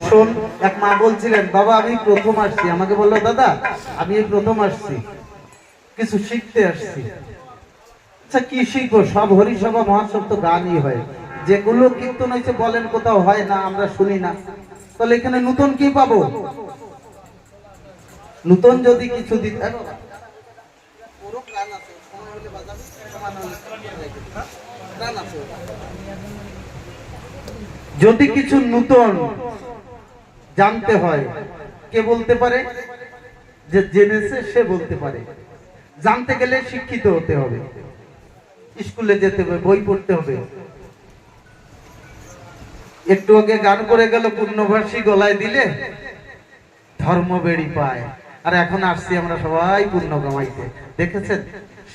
শোন, এক মা বলছিলেন, বাবা আমি প্রথম আসছি, আমাকে বললো দাদা আমি এই প্রথম আসছি, কিছু শিখতে আসছি। আচ্ছা কি শিখবো? সব হরিসভা মহাসব তো গানই হয়, যেগুলো কীর্তন হয়েছে বলেন কোথাও হয় না, আমরা শুনি না, তাহলে এখানে নতুন কি পাবো? নতুন যদি কিছু দিতে যদি কিছু নতুন জানতে হয়, কে বলতে পারে? যে জেনেছে সে বলতে পারে। জানতে গেলে শিক্ষিত হতে হবে, স্কুলে যেতে হবে, বই পড়তে হবে। একটু আগে গান করে গেল, পূর্ণভাসী গলায় দিলে ধর্ম বেড়ি পায়। আর এখন আসছি আমরা সবাই পূর্ণ কামাইতে। দেখেছেন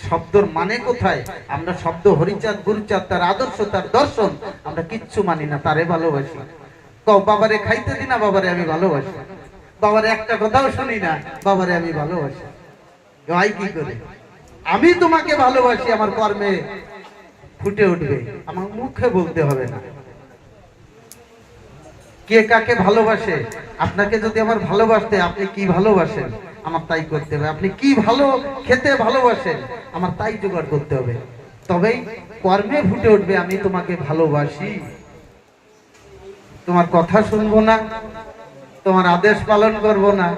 শব্দর মানে কোথায়? আমরা শব্দ হরিচাঁদ গুরুচাঁদ, তার আদর্শ, তার দর্শন আমরা কিচ্ছু মানি না, তারে ভালোবাসি। কও বাবারে খাইতে দি না, বাবারে আমি ভালোবাসি। বাবারে একটা কথাও শুনি না, বাবারে আমি ভালোবাসি। গাই কি করে? আমি তোমাকে ভালোবাসি, আমার কর্মে ফুটে উঠবে, আমার মুখে বলতে হবে না। কে কাকে ভালোবাসে? আপনাকে যদি আমার ভালোবাসতে, আপনি কি ভালোবাসেন আমার তাই করতে হবে। আপনি কি ভালো খেতে ভালোবাসেন আমার তাই জোগাড় করতে হবে, তবেই কর্মে ফুটে উঠবে আমি তোমাকে ভালোবাসি। তোমার কথা শুনবো না, তোমার আদেশ পালন করব না।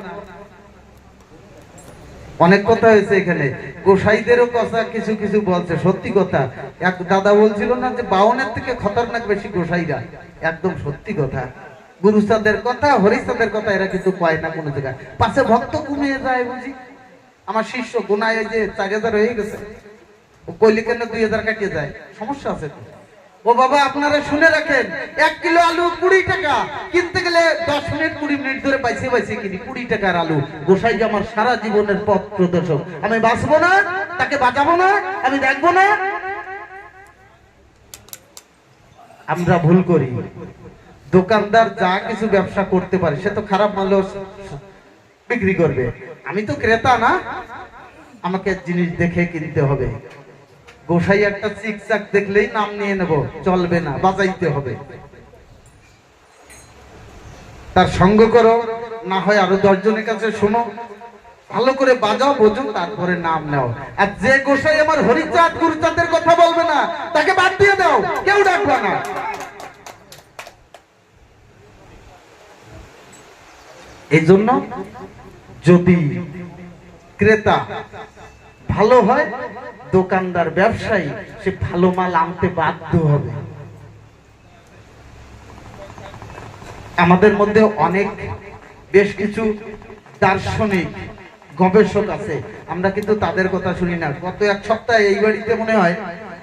অনেক কথা হয়েছে এখানে, গোসাইদেরও কথা কিছু কিছু বলছে, সত্যি কথা। এক দাদা বলছিল না যে বাউনের থেকে খতরনাক বেশি গোসাইরা, একদম সত্যি কথা। গুরুচাঁদের কথা, হরিচাঁদের কথা এরা কিন্তু কয় না কোনো জায়গায়। পাশে ভক্ত কমিয়ে যায় বুঝি। আমার শিষ্য গুনায় যে 4000 হয়ে গেছে, ও কইলে কেন 2000 কাটিয়ে যায়, সমস্যা আছে তো। ও বাবা আপনারা শুনে রাখেন, 1 কিলো আলু 20 টাকা, কিনতে গেলে 10 মিনিট 20 মিনিট ধরে পাইছে পাইছে কিনি 20 টাকার আলু। গোসাই যে আমার সারা জীবনের পথ প্রদর্শক, আমি বাঁচবো না, তাকে বাঁচাবো না, আমি দেখবো না। আমরা ভুল করি। দোকানদার যা কিছু ব্যবসা করতে পারে, সে তো খারাপ মালও বিক্রি করবে। আমি তো ক্রেতা না, আমাকে জিনিস দেখে কিনতে হবে। গোসাই একটা চিকচাক দেখলেই নাম নিয়ে নেব, চলবে না, বাজাইতে হবে। তার সঙ্গ করো, না হয় আরো 10 জনের কাছে শোনো, ভালো করে বাজাও, বোঝো, তারপরে নাম নাও। আর যে গোসাই আমার হরিচাঁদ গুরুচাঁদের কথা বলবে না, তাকে বাদ দিয়ে দাও, কেউ ডাকবে না। এই জন্য যদি ক্রেতা ভালো হয়, দোকানদার ব্যবসায়ী সে ভালো মাল আনতে বাধ্য হবে। আমাদের মধ্যে অনেক বেশ কিছু দার্শনিক গবেষক আছে, আমরা কিন্তু তাদের কথা শুনি না। গত 1 সপ্তাহে এই বাড়িতে মনে হয়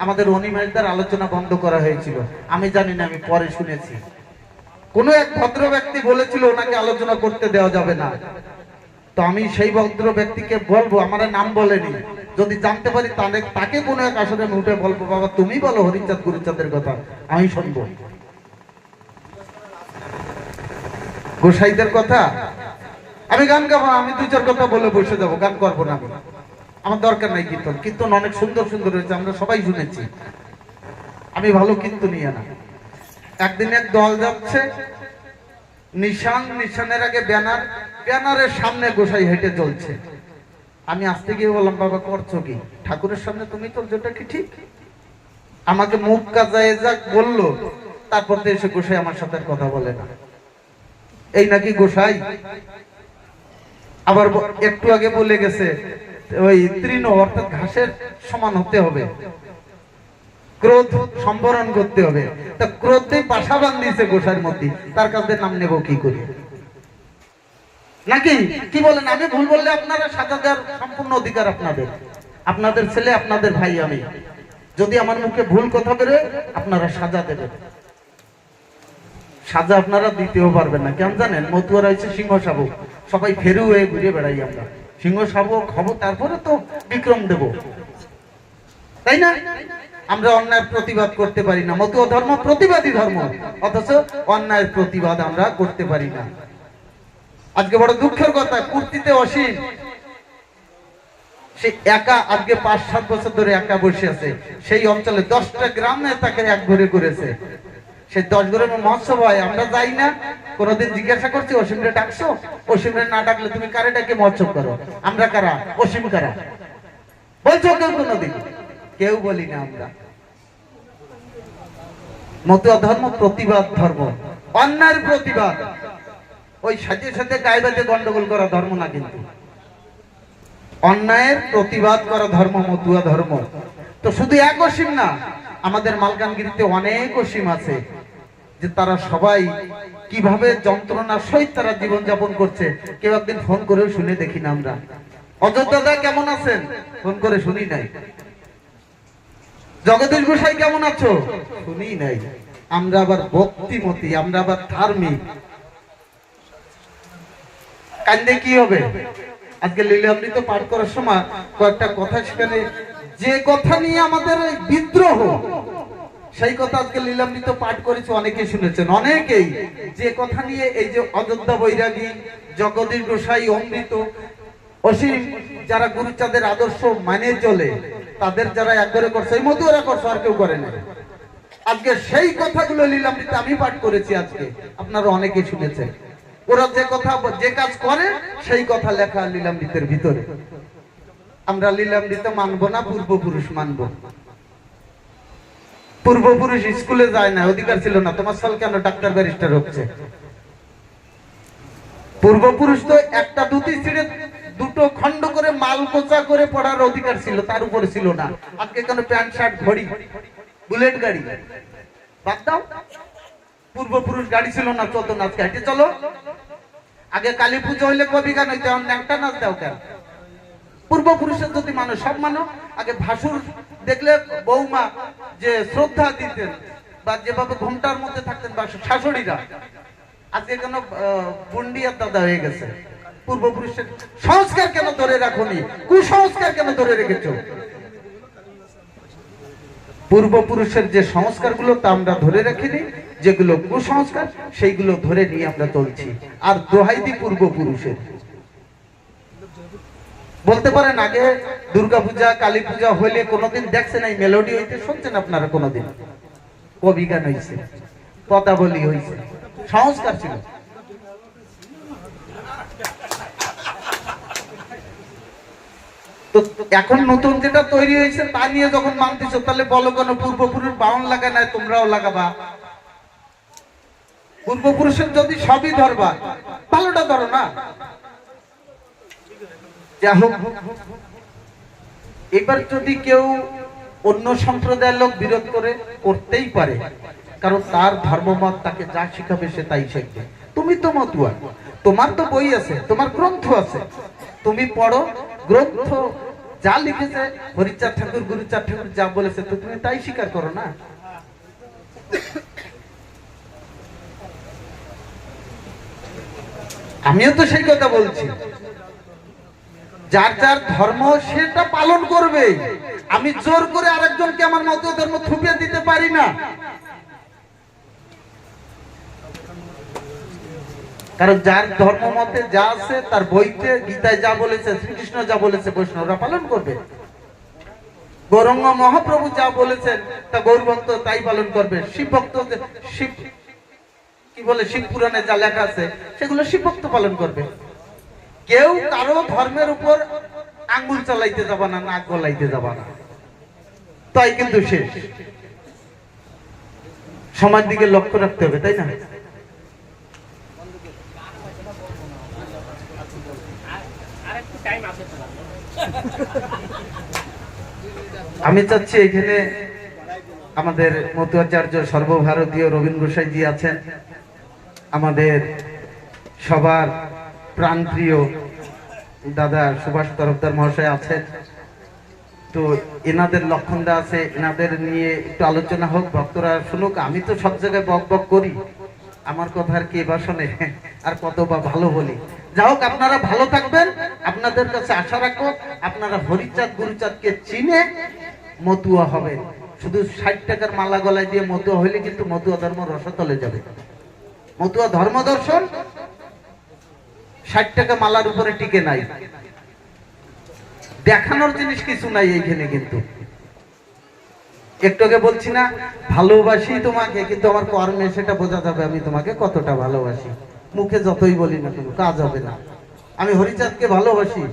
আমাদের অনিমেষদার আলোচনা বন্ধ করা হয়েছিল, আমি জানি না, আমি পরে শুনেছি। কোন এক ভদ্র ব্যক্তি বলেছিল ওনাকে আলোচনা করতে দেওয়া যাবে না। তো আমি সেই ভদ্র ব্যক্তিকে বলবো, আমার নাম বলেনি, যদি জানতে পারি তাহলে তাকে কোনো এক আসরে উঠে বলবো, বাবা তুমি বলো হরিচাঁদ গুরুচাঁদের কথা, আমি শুনবো। গোসাইদের কথা আমি গান গাবো, আমি 2-4 কথা বলে বসে যাবো, গান করবো না। আমার দরকার নাই কীর্তন। কীর্তন অনেক সুন্দর সুন্দর হয়েছে, আমরা সবাই শুনেছি। আমি ভালো কীর্তনীয় না। একদিন এক দল যাচ্ছে, নিশান, নিশানের আগে ব্যানার, ব্যানারের সামনে গোসাই হেঁটে চলছে। আমি আসতে গিয়ে বললাম, বাবা করছো কি? ঠাকুরের সামনে তুমি চলছো, এটা কি ঠিক? আমাকে মুখ কাজায় যাক বললো, তারপর তো এসে গোসাই আমার সাথে কথা বলে না। এই নাকি গোসাই? আবার একটু আগে বলে গেছে ওই তৃণ অর্থাৎ ঘাসের সমান হতে হবে, ক্রোধ সম্বরণ করতে হবে। তা ক্রোধে বাসা বাঁধিয়েছে গোসাইর মধ্যে, তার কাছে নাম নেব কি করি? নাকি কি বলেন? আমি ভুল বললে আপনারা সাজা দেওয়ার সম্পূর্ণ অধিকার আপনাদের, আপনাদের ছেলে, আপনাদের ভাই আমি। যদি আমার মুখে ভুল কথা বেরোয় আপনারা সাজা দেবেন। সাজা আপনারা দিতেও পারবেন না, কেন জানেন? মতুয়ারা হচ্ছে সিংহ শাবক, সবাই ফেরু হয়ে ঘুরে বেড়াই আমরা। সিংহ শাবক হব, তারপরে তো বিক্রম দেব, তাই না? আমরা অন্যায়ের প্রতিবাদ করতে পারি না। মতুয়া ধর্ম প্রতিবাদী ধর্ম, অথচ অন্যায়ের প্রতিবাদ আমরা করতে পারি না। আজকে বড় দুঃখের কথা, কুর্তিতে অসীম সে একা আজকে 5-7 বছর ধরে একা বসে আছে। সেই অঞ্চলে 10টা গ্রামে তাকে এক ঘরে করেছে। সেই 10 গ্রামের মহোৎসব হয়, আমরা যাই না। কোনোদিন জিজ্ঞাসা করছি অসীমরে ডাকছো? অসীমরে না ডাকলে তুমি কারে ডাকে মহোৎসব করো? আমরা কারা? অসীম কারা? বলছো কেউ কোনোদিন? কেউ বলি না আমরা। মতুয়া ধর্ম প্রতিবাদ ধর্ম, অন্যায়ের প্রতিবাদ। ওই সাথে সাথে গায়ে বাজে গন্ডগোল করা ধর্ম না, কিন্তু অন্যায়ের প্রতিবাদ করা ধর্ম মতুয়া ধর্ম। তো শুধু এক অসীম না, আমাদের মালকানগিরিতে অনেক অসীম আছে, যে তারা সবাই কিভাবে যন্ত্রণার সহিত তারা জীবনযাপন করছে। কেউ একদিন ফোন করেও শুনে দেখি না আমরা। অযোধ্যা কেমন আছেন? ফোন করে শুনি নাই। জগদীশ গোসাই কেমন আছো? শুনি নাই। আমরা আবার ভক্তিমতী, আমরা আবার ধার্মিক। কান্দে কি হবে? আজকে লীলামৃত পাঠ করার সময় কয়েকটা কথা সেখানে, যে কথা নিয়ে আমাদের বিদ্রোহ, সেই কথা আজকে লীলামৃত পাঠ করেছে, অনেকেই শুনেছেন। অনেকেই যে কথা নিয়ে, এই যে অযোধ্যা বৈরাগী, জগদীশ গোসাই, অমৃত, অসীম, যারা গুরুচাঁদের আদর্শ মানে চলে, তাদের যারা একবারে করছে, এই মতুয়ারা করছে, আর কেউ করে না। আজকে সেই কথাগুলো লীলামৃতে আমি পাঠ করেছি, আজকে আপনারা অনেকেই শুনেছেন। ওরা যে কথা, যে কাজ করে, সেই কথা লেখা লীলামৃতের ভিতরে। আমরা লীলামৃত মানবো না, পূর্বপুরুষ মানবো। পূর্বপুরুষ স্কুলে যায় না, অধিকার ছিল না। তোমার সাল কেন ডাক্তার ব্যারিস্টার হচ্ছে? পূর্বপুরুষ তো একটা দুটি ছিঁড়ে দুটো খণ্ড করে মাল কোচা করে পড়ার অধিকার ছিল, তার উপরে ছিল না। আজকে কেন প্যান্ট শার্ট, ঘড়ি, বুলেট গাড়ি? বাদ দাও। পূর্বপুরুষ গাড়ি ছিল না, চত নাচ হেঁটে চলো। আগে কালী পুজো হইলে কবি গান হইতে, একটা নাচ দাও কেন? পূর্বপুরুষের যদি মানুষ, সব মানো। আগে ভাসুর দেখলে বৌমা যে শ্রদ্ধা দিতেন, বা যেভাবে ঘুমটার মধ্যে থাকতেন, বা শাশুড়িরা, আজকে কেন বুন্ডিয়ার দাদা হয়ে গেছে? পূর্বপুরুষের সংস্কার কেন ধরে রাখোনি? কুসংস্কার কেন ধরে রেখেছো? পূর্বপুরুষের যে সংস্কারগুলো তা আমরা ধরে রাখিনি, যেগুলো কুসংস্কার সেইগুলো ধরে নিয়ে আমরা চলছি। আর দোহাই দি পূর্বপুরুষের। বলতে পারেন আগে দুর্গাপূজা, কালী পূজা হইলে কোনোদিন দেখছেন এই মেলোডি হইতে? শুনছেন আপনারা কোনোদিন? কবি গান হইছে, পদাবলী হইছে, সংস্কার ছিল। তো এখন নতুন যেটা তৈরি হয়েছে তা নিয়ে যখন মানতেছ, তাহলে বলো কেন পূর্বপুরুষ বাউন লাগায় না, তোমরাও লাগাবা? পূর্বপুরুষের যদি সবই ধরবা, ভালোটা ধরো না। যা হোক, এবার যদি কেউ অন্য সম্প্রদায়ের লোক বিরোধ করে, করতেই পারে, কারণ তার ধর্মমত তাকে যা শিখাবে সে তাই শিখবে। তুমি তো মতুয়া, তোমার তো বই আছে, তোমার গ্রন্থ আছে, তুমি পড়ো। গ্রন্থ যা লিখেছে হরিচাঁদ ঠাকুর, গুরুচাঁদ ঠাকুর যা বলেছে, তো তুমি তাই স্বীকার করো না। আমিও তো সেই কথা বলছি, যার যার ধর্ম সেটা পালন করবে। আমি জোর করে আরেকজনকে আমার মত ধর্ম থুপিয়ে দিতে পারি না। কারণ যার ধর্ম মতে যা আছে, তার বইতে গীতায় যা বলেছে, শ্রীকৃষ্ণ যা বলেছে, বৈষ্ণবরা পালন করবে। গৌরাঙ্গ মহাপ্রভু যা বলেছেন তা গৌর ভক্ত তাই পালন করবে। শিব ভক্ত, শিব কি বলে, শিব পুরাণে যা লেখা আছে সেগুলো শিব ভক্ত পালন করবে। কেউ কারো ধর্মের উপর আঙ্গুল চালাইতে যাবা না, নাক গলাইতে যাবা না, তাই কিন্তু শেষ। সমাজ দিকে লক্ষ্য রাখতে হবে, তাই না? আমি চাচ্ছি এখানে আমাদের মতুয়াচার্য সর্বভারতীয় রবীন্দ্র গোসাইজি আছেন, আমাদের সবার প্রাণপ্রিয় দাদা সুভাষ তরফদার মহাশয় আছেন। তো এনাদের লক্ষণদা আছে, এনাদের নিয়ে একটু আলোচনা হোক, ভক্তরা শুনুক। আমি তো সব জায়গায় বক বক করি, আমার কথা আর কে বা শোনে, আর কত বা ভালো বলি। যা হোক, আপনারা ভালো থাকবেন। আপনাদের কাছে আশা রাখো, আপনারা হরিচাঁদ গুরুচাঁদকে চিনে মতুয়া হবে। শুধু 60 টাকার মালা গলায় দিয়ে মতুয়া হইলে কিন্তু মতুয়া ধর্ম রসাতলে যাবে। মতুয়া ধর্ম দর্শন 60 টাকা মালার উপরে টিকে নাই। দেখানোর জিনিস কিছু নাই এইখানে, কিন্তু একটু আগে বলছি না ভালোবাসি তোমাকে, কিন্তু আমার কর্মে সেটা বোঝা যাবে আমি তোমাকে কতটা ভালোবাসি। মুখে যতই বলি না কেন কাজ হবে না। আমি হরিচাঁদকে ভালোবাসি,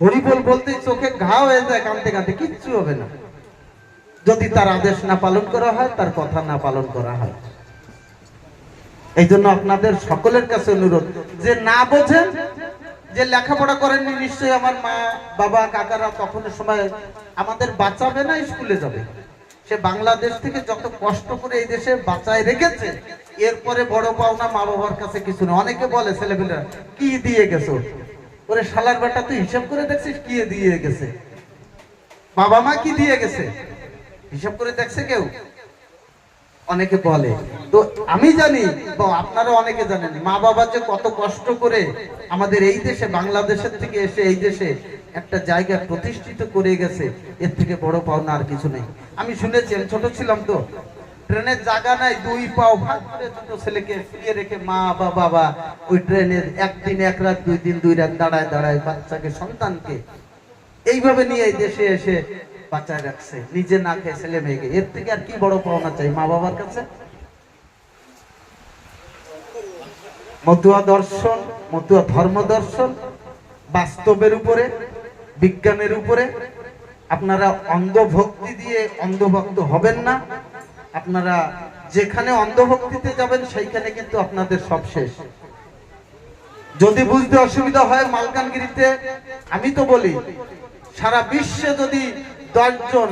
হরিবোল বলতেই চোখে ঘা হয়ে যায়, কাঁদতে কাঁদতে কিচ্ছু হবে না যদি তার আদেশ না পালন করা হয়, তার কথা না পালন করা হয়। এই জন্য আপনাদের সকলের কাছে অনুরোধ, যে না বোঝেন, যে লেখাপড়া করেননি, নিশ্চয়ই আমার মা বাবা কাকারা তখন সময় আমাদের বাঁচাবে না, স্কুলে যাবে। সে বাংলাদেশ থেকে যত কষ্ট করে এই দেশে বাঁচায় রেখেছে, এরপরে বড় পাওনা মা বাবার কাছে কিছু না। অনেকে বলে ছেলেপেলেরা, কি দিয়ে গেছো? ওরে শালার বেটা, তুই হিসাব করে দেখছিস কি দিয়ে গেছে? বাবা মা কি দিয়ে গেছে হিসাব করে দেখছে কেউ? অনেকে বলে। তো আমি জানি, আপনারা অনেকে জানেন, মা বাবা যে কত কষ্ট করে আমাদের এই দেশে, বাংলাদেশের থেকে এসে এই দেশে একটা জায়গা প্রতিষ্ঠিত করে গেছে, এর থেকে বড় পাওনা আর কিছু নেই। আমি শুনেছি, আমি ছোট ছিলাম তো, ট্রেনের জায়গা নাই, দুই পাও ভাগ করে দুটো ছেলেকে শুয়ে রেখে মা বা বাবা ওই ট্রেনের একদিন এক রাত, দুই দিন দুই রাত দাঁড়ায় দাঁড়ায় বাচ্চাকে, সন্তানকে এইভাবে নিয়ে এই দেশে এসে বাঁচায় রাখছে, নিজে না খেয়ে ছেলে মেয়েকে। এর থেকে আর কি বড় পাওনা চাই মা বাবার কাছে? মতুয়া দর্শন, মতুয়া ধর্ম দর্শন বাস্তবের উপরে, বিজ্ঞানের উপরে। আপনারা অন্ধভক্তি দিয়ে অন্ধভক্ত হবেন না। আপনারা যেখানে অন্ধভক্তিতে যাবেন সেইখানে কিন্তু আপনাদের সব শেষ। যদি বুঝতে অসুবিধা হয়, মালকানগিরিতে আমি তো বলি, সারা বিশ্বে যদি 10 জন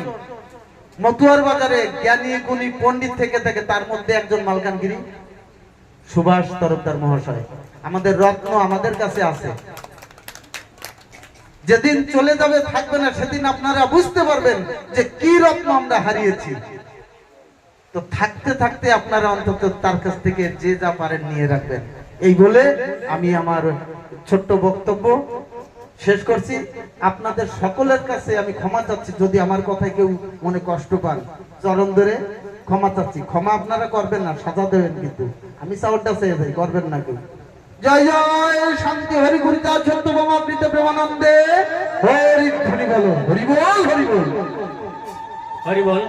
মতুয়ার বাজারে জ্ঞানী গুণী পণ্ডিত থেকে থাকে, তার মধ্যে একজন মালকানগিরি সুভাষ তরফদার মহাশয়। আমাদের রত্ন আমাদের কাছে আছে। যেদিন চলে যাবে, থাকবে না, সেদিন আপনারা বুঝতে পারবেন যে কি রত্ন আমরা হারিয়েছি। তো থাকতে থাকতে আপনারা অন্তত তার কাছ থেকে যে যা পারেন নিয়ে রাখবেন। এই বলে আমি আমার ছোট্ট বক্তব্য শেষ করছি। আপনাদের সকলের কাছে আমি ক্ষমা চাচ্ছি, যদি আমার কথায় কেউ মনে কষ্ট পান, চরণ ধরে ক্ষমা চাচ্ছি। ক্ষমা আপনারা করবেন না, সাজা দেবেন, কিন্তু আমি চাওয়ারটা চেয়ে যাই, করবেন না কেউ। জয় জয় শান্তি হরি গুরুদাস সত্যভামাবৃত প্রেমানন্দে হরি ধ্বনি বলো, হরি বল, হরি বল, হরি বল।